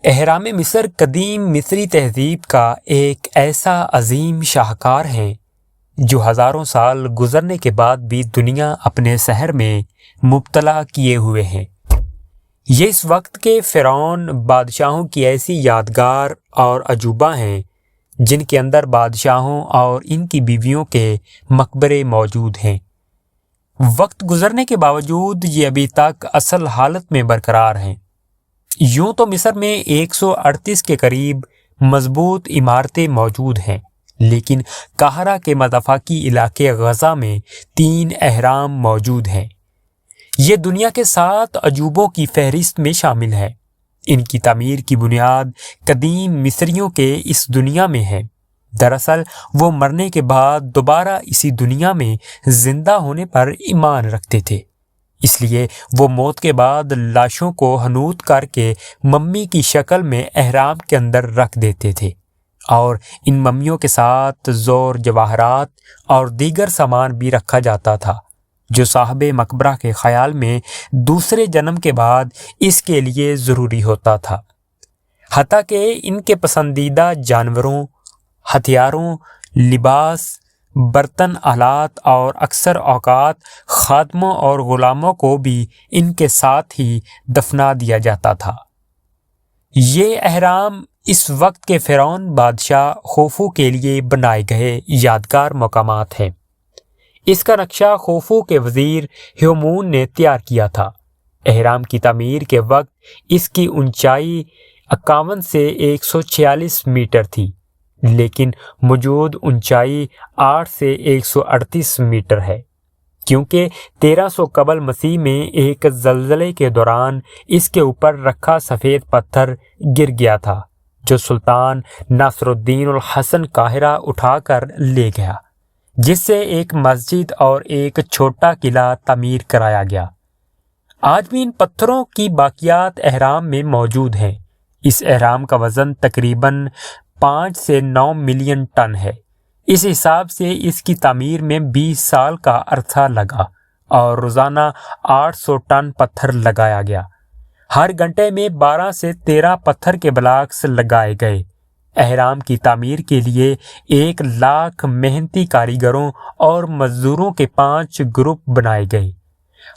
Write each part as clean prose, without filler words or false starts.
اہرام مصر قدیم مصری تہذیب کا ایک ایسا عظیم شاہکار ہے جو ہزاروں سال گزرنے کے بعد بھی دنیا اپنے سحر میں مبتلا کیے ہوئے ہیں۔ یہ اس وقت کے فرعون بادشاہوں کی ایسی یادگار اور عجوبہ ہیں جن کے اندر بادشاہوں اور ان کی بیویوں کے مقبرے موجود ہیں۔ وقت گزرنے کے باوجود یہ ابھی تک اصل حالت میں برقرار ہیں۔ یوں تو مصر میں 138 کے قریب مضبوط عمارتیں موجود ہیں، لیکن قاہرہ کے مضافاتی علاقے غزہ میں 3 اہرام موجود ہیں۔ یہ دنیا کے 7 عجوبوں کی فہرست میں شامل ہے۔ ان کی تعمیر کی بنیاد قدیم مصریوں کے اس دنیا میں ہے۔ دراصل وہ مرنے کے بعد دوبارہ اسی دنیا میں زندہ ہونے پر ایمان رکھتے تھے، اس لیے وہ موت کے بعد لاشوں کو حنوط کر کے ممی کی شکل میں اہرام کے اندر رکھ دیتے تھے، اور ان ممیوں کے ساتھ زور جواہرات اور دیگر سامان بھی رکھا جاتا تھا جو صاحب مقبرہ کے خیال میں دوسرے جنم کے بعد اس کے لیے ضروری ہوتا تھا۔ حتیٰ کہ ان کے پسندیدہ جانوروں، ہتھیاروں، لباس، برتن، آلات اور اکثر اوقات خادموں اور غلاموں کو بھی ان کے ساتھ ہی دفنا دیا جاتا تھا۔ یہ اہرام اس وقت کے فرعون بادشاہ خوفو کے لیے بنائے گئے یادگار مقامات ہیں۔ اس کا نقشہ خوفو کے وزیر ہیومون نے تیار کیا تھا۔ اہرام کی تعمیر کے وقت اس کی اونچائی 51 سے 146 میٹر تھی، لیکن موجود اونچائی 8 سے 138 میٹر ہے، کیونکہ 1300 قبل مسیح میں ایک زلزلے کے دوران اس کے اوپر رکھا سفید پتھر گر گیا تھا جو سلطان ناصر الدین الحسن قاہرہ اٹھا کر لے گیا، جس سے ایک مسجد اور ایک چھوٹا قلعہ تعمیر کرایا گیا۔ آج بھی ان پتھروں کی باقیات اہرام میں موجود ہیں۔ اس اہرام کا وزن تقریباً 5 سے 9 ملین ٹن ہے۔ اس حساب سے اس کی تعمیر میں 20 سال کا عرصہ لگا اور روزانہ 800 ٹن پتھر لگایا گیا۔ ہر گھنٹے میں 12 سے 13 پتھر کے بلاکس لگائے گئے۔ اہرام کی تعمیر کے لیے 1 لاکھ محنتی کاریگروں اور مزدوروں کے 5 گروپ بنائے گئے۔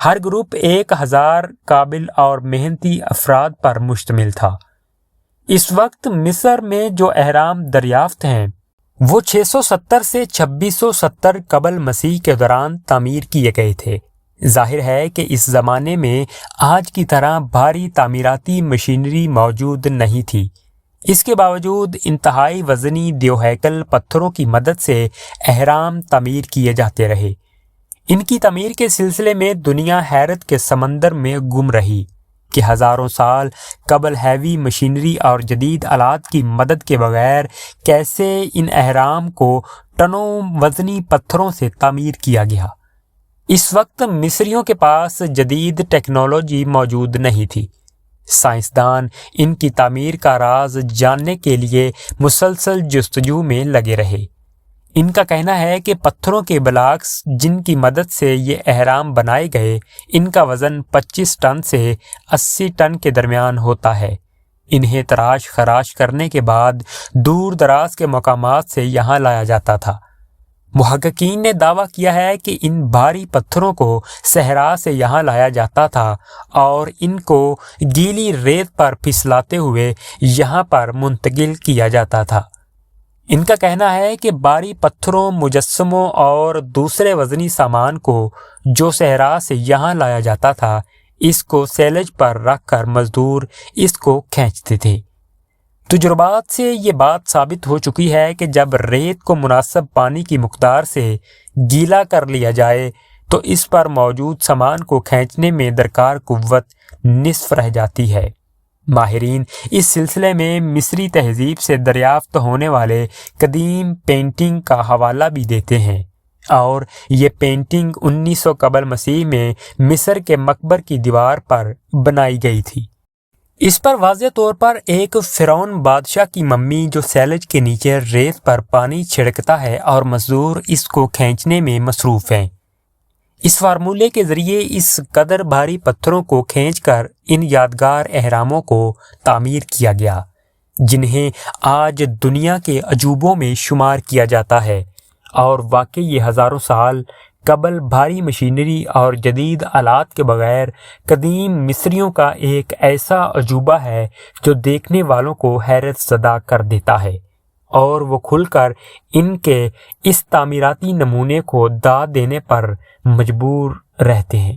ہر گروپ 1000 قابل اور محنتی افراد پر مشتمل تھا۔ اس وقت مصر میں جو اہرام دریافت ہیں وہ 670 سے 2670 قبل مسیح کے دوران تعمیر کیے گئے تھے۔ ظاہر ہے کہ اس زمانے میں آج کی طرح بھاری تعمیراتی مشینری موجود نہیں تھی۔ اس کے باوجود انتہائی وزنی دیو ہیکل پتھروں کی مدد سے اہرام تعمیر کیے جاتے رہے۔ ان کی تعمیر کے سلسلے میں دنیا حیرت کے سمندر میں گم رہی کہ ہزاروں سال قبل ہیوی مشینری اور جدید آلات کی مدد کے بغیر کیسے ان اہرام کو ٹنوں وزنی پتھروں سے تعمیر کیا گیا۔ اس وقت مصریوں کے پاس جدید ٹیکنالوجی موجود نہیں تھی۔ سائنسدان ان کی تعمیر کا راز جاننے کے لیے مسلسل جستجو میں لگے رہے۔ ان کا کہنا ہے کہ پتھروں کے بلاکس جن کی مدد سے یہ اہرام بنائے گئے، ان کا وزن 25 ٹن سے 80 ٹن کے درمیان ہوتا ہے۔ انہیں تراش خراش کرنے کے بعد دور دراز کے مقامات سے یہاں لایا جاتا تھا۔ محققین نے دعویٰ کیا ہے کہ ان بھاری پتھروں کو صحرا سے یہاں لایا جاتا تھا اور ان کو گیلی ریت پر پھسلاتے ہوئے یہاں پر منتقل کیا جاتا تھا۔ ان کا کہنا ہے کہ بھاری پتھروں، مجسموں اور دوسرے وزنی سامان کو جو صحرا سے یہاں لایا جاتا تھا، اس کو سیلج پر رکھ کر مزدور اس کو کھینچتے تھے۔ تجربات سے یہ بات ثابت ہو چکی ہے کہ جب ریت کو مناسب پانی کی مقدار سے گیلا کر لیا جائے تو اس پر موجود سامان کو کھینچنے میں درکار قوت نصف رہ جاتی ہے۔ ماہرین اس سلسلے میں مصری تہذیب سے دریافت ہونے والے قدیم پینٹنگ کا حوالہ بھی دیتے ہیں، اور یہ پینٹنگ 1900 قبل مسیح میں مصر کے مقبر کی دیوار پر بنائی گئی تھی۔ اس پر واضح طور پر ایک فرعون بادشاہ کی ممی جو سیلج کے نیچے ریت پر پانی چھڑکتا ہے اور مزدور اس کو کھینچنے میں مصروف ہیں۔ اس فارمولے کے ذریعے اس قدر بھاری پتھروں کو کھینچ کر ان یادگار اہراموں کو تعمیر کیا گیا، جنہیں آج دنیا کے عجوبوں میں شمار کیا جاتا ہے، اور واقعی یہ ہزاروں سال قبل بھاری مشینری اور جدید آلات کے بغیر قدیم مصریوں کا ایک ایسا عجوبہ ہے جو دیکھنے والوں کو حیرت زدہ کر دیتا ہے، اور وہ کھل کر ان کے اس تعمیراتی نمونے کو داد دینے پر مجبور رہتے ہیں۔